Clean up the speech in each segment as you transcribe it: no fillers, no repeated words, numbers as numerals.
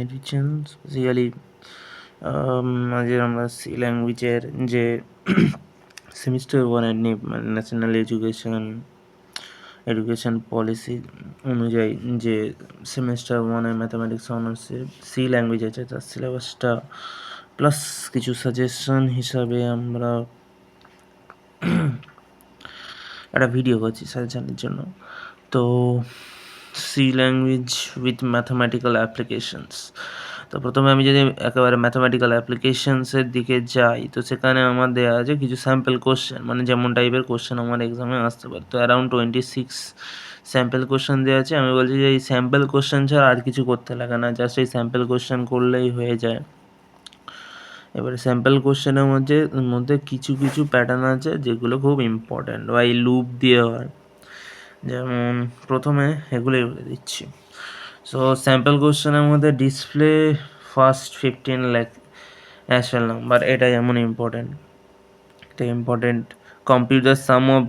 Addition basically আজ আমরা C ল্যাঙ্গুয়েজের যে সেমিস্টার ওয়ানের নিয়ে ন্যাশনাল এডুকেশন পলিসি অনুযায়ী যে সেমিস্টার ওয়ানের ম্যাথামেটিক্স অনার্সে সি ল্যাঙ্গুয়েজ আছে তার সিলেবাসটা প্লাস কিছু সাজেশন হিসাবে আমরা একটা ভিডিও করছি সাজেশনের জন্য। তো C language with mathematical applications, তো প্রথমে আমি যদি একেবারে ম্যাথামেটিক্যাল অ্যাপ্লিকেশনসের দিকে যাই তো সেখানে আমার দেওয়া আছে কিছু স্যাম্পল কোশ্চেন, মানে যেমন টাইপের কোশ্চেন আমার এক্সামে আসতে পারে। তো অ্যারাউন্ড 26 স্যাম্পল কোশ্চেন দেওয়া আছে। আমি বলছি যে এই স্যাম্পল কোশ্চেন ছাড়া আর কিছু করতে লাগে না, জাস্ট এই স্যাম্পল কোশ্চেন করলেই হয়ে যায়। এবারে স্যাম্পল কোশ্চেনের মধ্যে কিছু কিছু প্যাটার্ন আছে যেগুলো খুব ইম্পর্ট্যান্ট বা এই লুপ দিয়ে হয়। যেমন প্রথমে এগুলোই বলে দিচ্ছি। সো স্যাম্পল কোশ্চেনের মধ্যে ডিসপ্লে ফার্স্ট 15 ন্যাচারাল নাম্বার, এটা যেমন important, computer sum of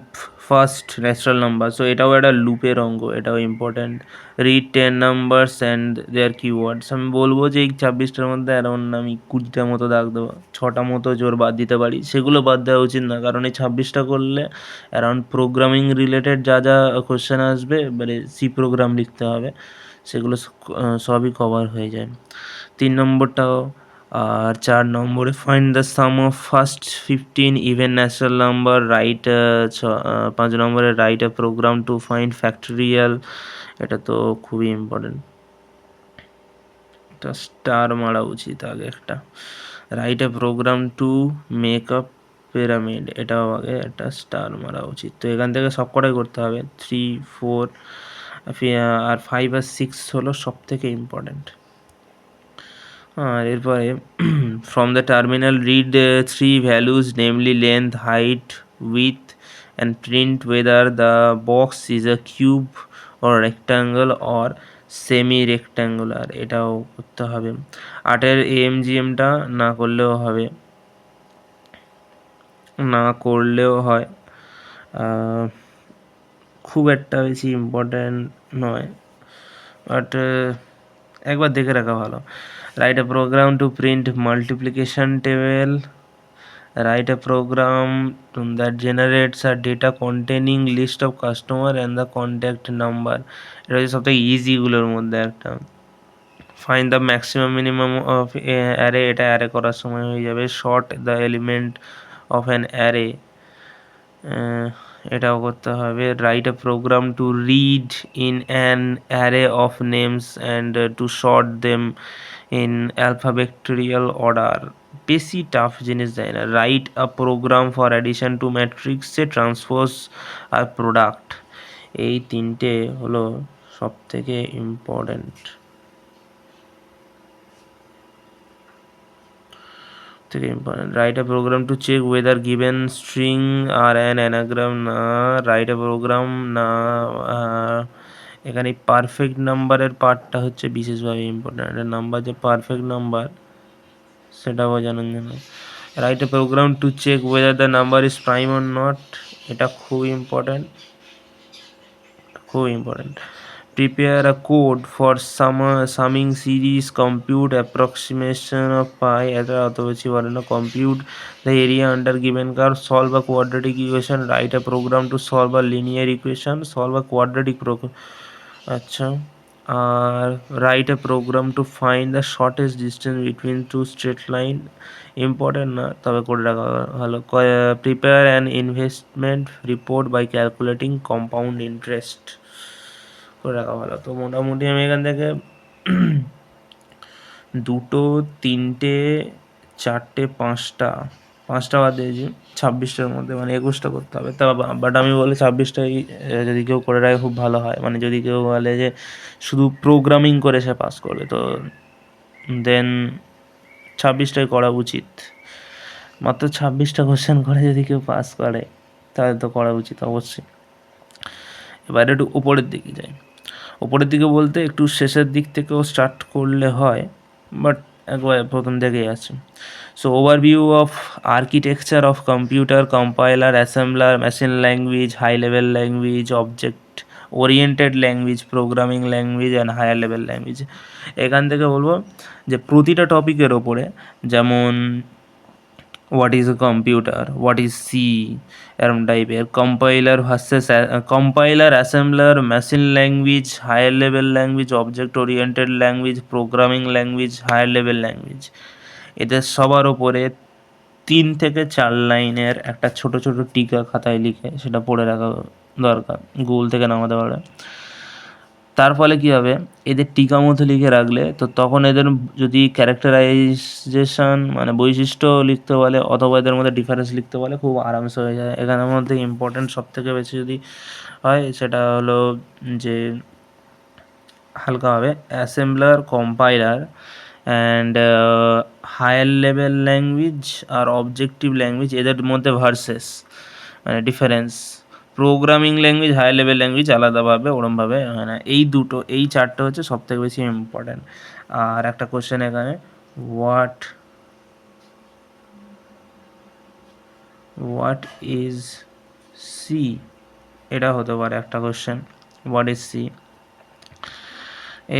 first natural number, so এটাও একটা লুপের অঙ্গ, এটাও important. Read 10 numbers and their keywords, আমি বলবো যে এই 26টার মধ্যে অ্যারাউন্ড আমি 20টা মতো দাগ দেবো, 6টা মতো জোর বাদ দিতে পারি, সেগুলো বাদ দেওয়া উচিত না, কারণ এই 26টা করলে অ্যারাউন্ড প্রোগ্রামিং রিলেটেড যা যা কোশ্চেন আসবে, মানে সি প্রোগ্রাম লিখতে হবে, সেগুলো সবই কভার হয়ে যায়। 3 নম্বরটাও। আর 4 নম্বরে find the sum of first 15 even natural number, 5 নম্বরে write a program to find factorial, এটা তো খুবই ইম্পর্টেন্ট, একটা স্টার মারা উচিত আগে একটা। Write a program to make up pyramid, এটাও আগে একটা স্টার মারা উচিত। তো এখান থেকে সব কটাই করতে হবে, 3, 4 আর 5 আর 6 হলো সব থেকে ইম্পর্টেন্ট। এরপরে from the terminal read 3 values namely length, height, with and print whether the box is a cube or rectangle or semi rectangular, এটাও করতে হবে। 8-এর AMGMটা না করলেও হয়, খুব একটা বেশি ইম্পর্ট্যান্ট নয়, বাট একবার দেখে রাখা ভালো। Right a program to print multiplication table, write a program that generates a data containing list of customer and the contact number, এটা হচ্ছে সবথেকে ইজিগুলোর মধ্যে একটা। Find the maximum minimum of array, এটা অ্যারে করার সময় হয়ে যাবে। Sort the element of an array, এটাও করতে হবে। Write a program to read in an array of names and to sort them in alphabetical order, বেশি টাফ জিনিস দেয় না। Write a program for addition to ম্যাট্রিক্সে ট্রান্সপোজ আর product, এই তিনটে হলো সব থেকে important. Write a program to check whether given string আর অ্যান অ্যানাগ্রাম, না রাইট আ প্রোগ্রাম না, এখানে পারফেক্ট নাম্বারের পার্টটা হচ্ছে বিশেষভাবে ইম্পর্ট্যান্ট, নাম্বার যে পারফেক্ট নাম্বার সেটা বোঝানোর জন্য। Write a program to check whether the number is prime or not, এটা খুব important. Prepare a code for summing series, compute approximation of pi, এটা অত বেশি বলে না। Compute the area under given curve, solve a quadratic equation, write a program to solve a linear equation, solve a quadratic আচ্ছা। আর write a program to find the shortest distance between two straight line, important না তবে করে রাখা ভালো। Prepare an investment report by calculating compound interest, করে রাখা ভালো। তো মোটামুটি আমি এখান থেকে 2, 3, 4, 5টা বাদ দিয়েছি 26টার মধ্যে, মানে 21টা করতে হবে। তা বাট আমি বলি 26টাই যদি কেউ করে রাখে খুব ভালো হয়, মানে যদি কেউ বলে যে শুধু প্রোগ্রামিং করে সে পাস করবে, তো দেন 26টাই করা উচিত। মাত্র 26টা কোশ্চেন করে যদি কেউ পাস করে তাহলে তো করা উচিত অবশ্যই। এবারে একটু উপরের দিকে যাই। উপরের দিকে বলতে একটু শেষের দিক থেকেও স্টার্ট করলে হয়, বাট একবার প্রথম থেকেই আছে। So overview of architecture of computer, compiler, assembler, machine language, high level language, object oriented language, programming language and higher level language. এখান থেকে বলবো যে প্রতিটা টপিকের ওপরে, যেমন what is a computer, what is C, এরম টাইপের compiler versus compiler, assembler, machine language, higher level language, object oriented language, programming language, higher level language, এদের সবার ওপরে 3 থেকে 4 লাইনের একটা ছোট ছোট টিকা খাতায় লিখে সেটা পড়ে রাখা দরকার, গুগল থেকে নামাতে পারে। তার ফলে কী হবে, এদের টিকা মতো লিখে রাখলে তো তখন এদের যদি ক্যারেক্টারাইজেশন মানে বৈশিষ্ট্য লিখতে বলে অথবা এদের মধ্যে ডিফারেন্স লিখতে বলে খুব আরামসে হয়ে যায়। এখানের মধ্যে ইম্পর্টেন্ট সবথেকে বেশি যদি হয় সেটা হলো যে হালকাভাবে assembler, compiler and higher level language আর অবজেক্টিভ ল্যাঙ্গুয়েজ, এদের মধ্যে ভার্সেস মানে difference. Programming language, higher level language আলাদাভাবে ওরমভাবে হয় না। এই দুটো, এই চারটে হচ্ছে সবথেকে বেশি ইম্পর্ট্যান্ট। আর একটা কোশ্চেন এখানে, হোয়াট ইজ সি, এটা হতে পারে একটা কোশ্চেন, হোয়াট ইজ সি।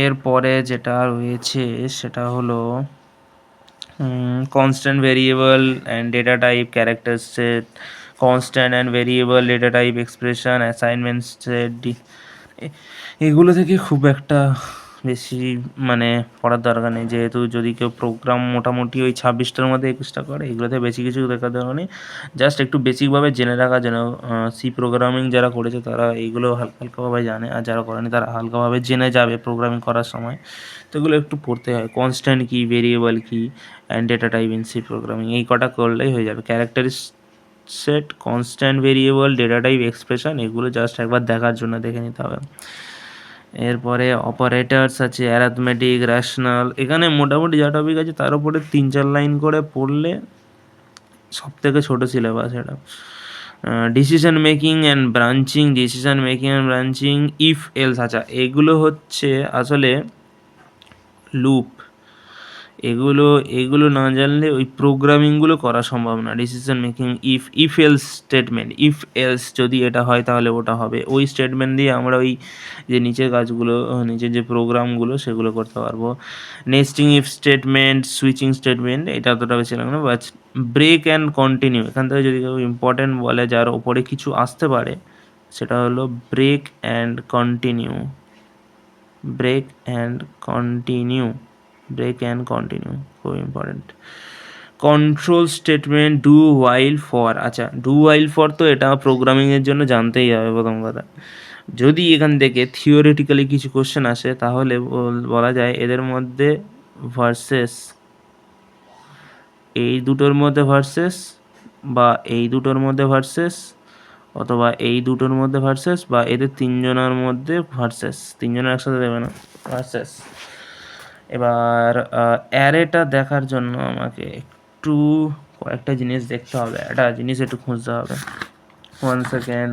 এরপরে যেটা রয়েছে সেটা হলো constant variable and data type, character set, constant and variable data type expression, assignment set, এগুলো থেকে খুব একটা বেশি মানে পড়ার দরকার নেই, যেহেতু যদি কেউ প্রোগ্রাম মোটামুটি ওই 26টার মধ্যে 21টা করে, এগুলোতে বেশি কিছু দেখার দরকার নেই। জাস্ট একটু বেসিকভাবে জেনে রাখা, যেন সি প্রোগ্রামিং যারা করেছে তারা এইগুলো হালকা হালকাভাবে জানে, আর যারা করেনি তারা হালকাভাবে জেনে যাবে প্রোগ্রামিং করার সময়। তো এগুলো একটু পড়তে হয়, কনস্ট্যান্ট কী, ভেরিয়েবল কী, and data type in C programming, এই কটা করলেই হয়ে যাবে। Character set, constant variable, data type, expression, এগুলো জাস্ট একবার দেখার জন্য দেখে নিতে হবে। এরপরে অপারেটার্স আছে, অ্যারিথমেটিক, রেশনাল, এখানে মোটামুটি যা টপিক আছে তার উপরে 3-4 লাইন করে পড়লে সব থেকে ছোটো সিলেবাস এটা। Decision making and branching, if else, আচ্ছা এগুলো হচ্ছে আসলে লুপ, এগুলো না জানলে ওই প্রোগ্রামিংগুলো করা সম্ভব না। Decision making, if else statement, if else যদি এটা হয় তাহলে ওটা হবে, ওই স্টেটমেন্ট দিয়ে আমরা ওই যে নিচের কাজগুলো, নিচের যে প্রোগ্রামগুলো সেগুলো করতে পারবো। Nesting if statement, switching statement, এটা অতটা বেশি লাগবে না। বাট ব্রেক অ্যান্ড কন্টিনিউ, এখান থেকে যদি কেউ ইম্পর্টেন্ট বলে যার ওপরে কিছু আসতে পারে সেটা হলো break and continue, break and continue, খুব important. Control statement, do while for, আচ্ছা ডু ওয়াইল ফর তো এটা প্রোগ্রামিংয়ের জন্য জানতেই হবে প্রথম কথা। যদি এখান থেকে থিওরিটিক্যালি কিছু কোশ্চেন আসে তাহলে বলা যায় এদের মধ্যে ভার্সেস, এই দুটোর মধ্যে ভার্সেস, বা এই দুটোর মধ্যে ভার্সেস, অথবা এই দুটোর মধ্যে ভার্সেস, বা এদের তিনজনের মধ্যে ভার্সেস, তিনজনের একসাথে দেবে না, ভার্সেস। এবার অ্যারেটা দেখার জন্য আমাকে একটু কয়েকটা জিনিস দেখতে হবে, একটা জিনিস একটু খুঁজতে হবে। One second.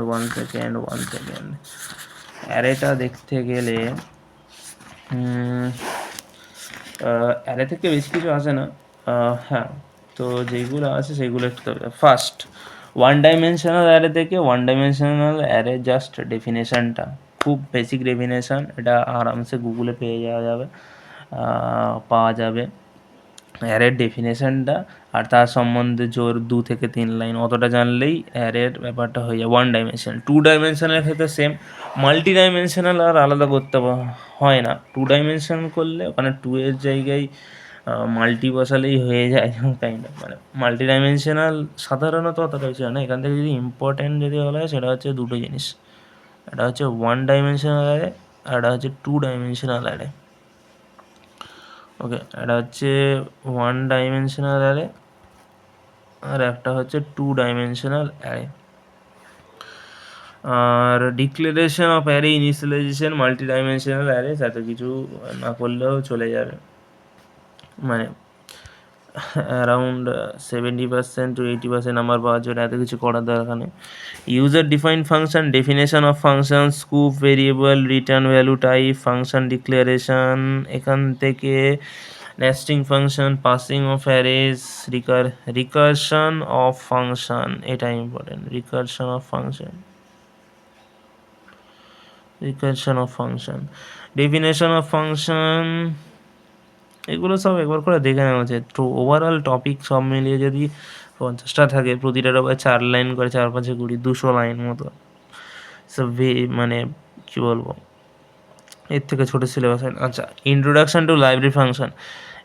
অ্যারেটা দেখতে গেলে অ্যারে থেকে বেশি কিছু আসে না, হ্যাঁ তো যেইগুলো আছে সেইগুলো একটু ফার্স্ট ওয়ান ডাইমেনশনাল অ্যারে থেকে, ওয়ান ডাইমেনশনাল অ্যারে জাস্ট ডেফিনেশানটা, খুব বেসিক ডেফিনেশান, এটা আরামসে গুগলে পাওয়া যাবে অ্যারের ডেফিনেশানটা, আর তার সম্বন্ধে জোর 2 থেকে 3 লাইন, অতটা জানলেই অ্যারের ব্যাপারটা হয়ে যায়। ওয়ান ডাইমেনশনাল, টু ডাইমেনশনের ক্ষেত্রে সেম, মাল্টি ডাইমেনশনাল আর আলাদা করতে হয় না। টু ডাইমেনশনাল করলে ওখানে 2 এর জায়গায় মাল্টি বসালেই হয়ে যায় কাইন্ড অফ, মানে মাল্টি ডাইমেনশনাল সাধারণত অতটা কিছু না। এখান থেকে যদি ইম্পর্টেন্ট যদি বলা হয় সেটা হচ্ছে দুটো জিনিস, এটা হচ্ছে ওয়ান ডাইমেনশনাল অ্যারে আর এটা হচ্ছে টু ডাইমেনশনাল অ্যারে। ওকে, এটা হচ্ছে ওয়ান ডাইমেনশনাল অ্যারে আর একটা হচ্ছে টু ডাইমেনশনাল অ্যারে। আর declaration of array, initialization, multi dimensional array, এত কিছু না করলেও চলে যাবে, মানে অ্যারাউন্ড 70% to 80% নাম্বার পাওয়ার জন্য এত কিছু করার দরকার নেই। User defined function, definition of function, scope, variable, return value type, function declaration, এখান থেকে nesting function, passing of arrays, recursion of function, এটা important, recursion of function, equation of function, definition of function, এগুলো সব একবার করে দেখে নেওয়া উচিত। তো ওভারঅল টপিক সব মিলিয়ে যদি 50টা থাকে, প্রতিটার আবার 4 লাইন করে, 4 5 20 200 লাইন মতো। সো মানে কী বলবো, এর থেকে ছোটো সিলেবাস হয় না। আচ্ছা, ইন্ট্রোডাকশান টু লাইব্রেরি ফাংশন,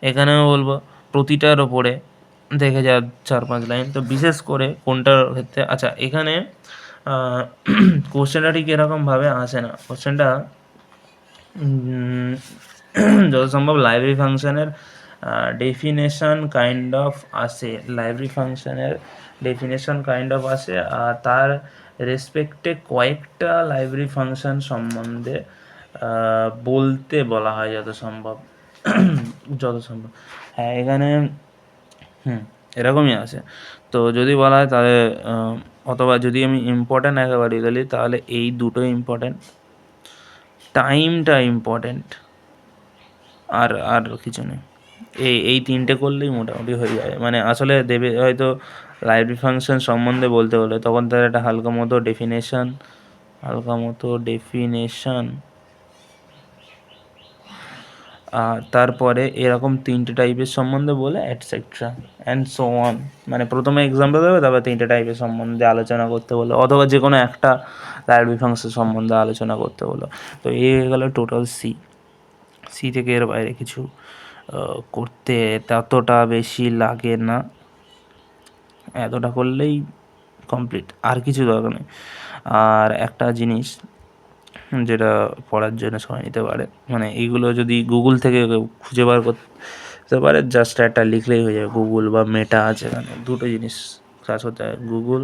এখানেও বলবো প্রতিটার ওপরে দেখে যা 4 5 লাইন। তো বিশেষ করে কোনটার ক্ষেত্রে, আচ্ছা এখানে কোশ্চেনটা ঠিক এরকমভাবে আসে না। কোশ্চেনটা যত সম্ভব লাইব্রেরি ফাংশনের ডেফিনেশন কাইন্ড অফ আসে, লাইব্রেরি ফাংশনের ডেফিনেশন কাইন্ড অফ আসে, আর তার রেসপেক্টে কয়েকটা লাইব্রেরি ফাংশন সম্বন্ধে বলতে বলা হয় যত সম্ভব। হ্যাঁ, এখানে এরকমই আছে। তো যদি বলা হয় তাহলে অথবা যদি আমি ইম্পর্ট্যান্ট একেবারে বলি, তাহলে এই দুটো ইম্পর্ট্যান্ট, টাইমটা ইম্পর্ট্যান্ট, আর কিছু নেই। এই 3টে করলেই মোটামুটি হয়ে যায়। মানে আসলে দেবে হয়তো লাইব্রেরি ফাংশন সম্বন্ধে বলতে বলে, তখন তার একটা হালকা মতো ডেফিনেশন, আর তারপরে এরকম 3টে টাইপের সম্বন্ধে বলে অ্যাটসেট্রা অ্যান্ড সো অন। মানে প্রথমে এক্সাম্পল দেবে, তারপর 3টে টাইপের সম্বন্ধে আলোচনা করতে বলো, অথবা যে কোনো একটা লাইব্রেরি ফাংশন সম্বন্ধে আলোচনা করতে বলো। তো এই হয়ে গেলো টোটাল সি থেকে এর বাইরে কিছু করতে ততটা বেশি লাগে না, এতটা করলেই কমপ্লিট, আর কিছু দরকার নেই। আর একটা জিনিস যেটা পড়ার জন্য সময় নিতে পারে, মানে এইগুলো যদি গুগল থেকে খুঁজে বার করতে পারে, জাস্ট একটা লিখলেই হয়ে যাবে। গুগল বা মেটা আছে, এখানে দুটো জিনিস কাজ হতে হয়, গুগল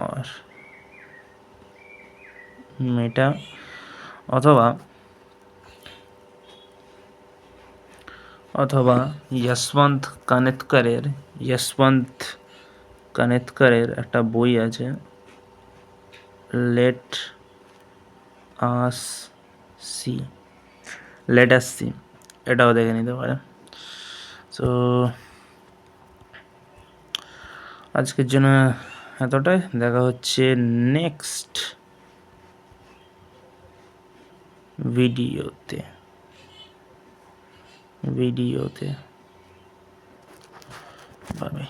আর মেটা, অথবা যশবন্ত কানেতকরের একটা বই আছে, লেট আস সি, এটাও দেখে নিতে পারে। সো আজকের জন্য এতটাই, দেখা হচ্ছে নেক্সট ভিডিওতে। Bye bye.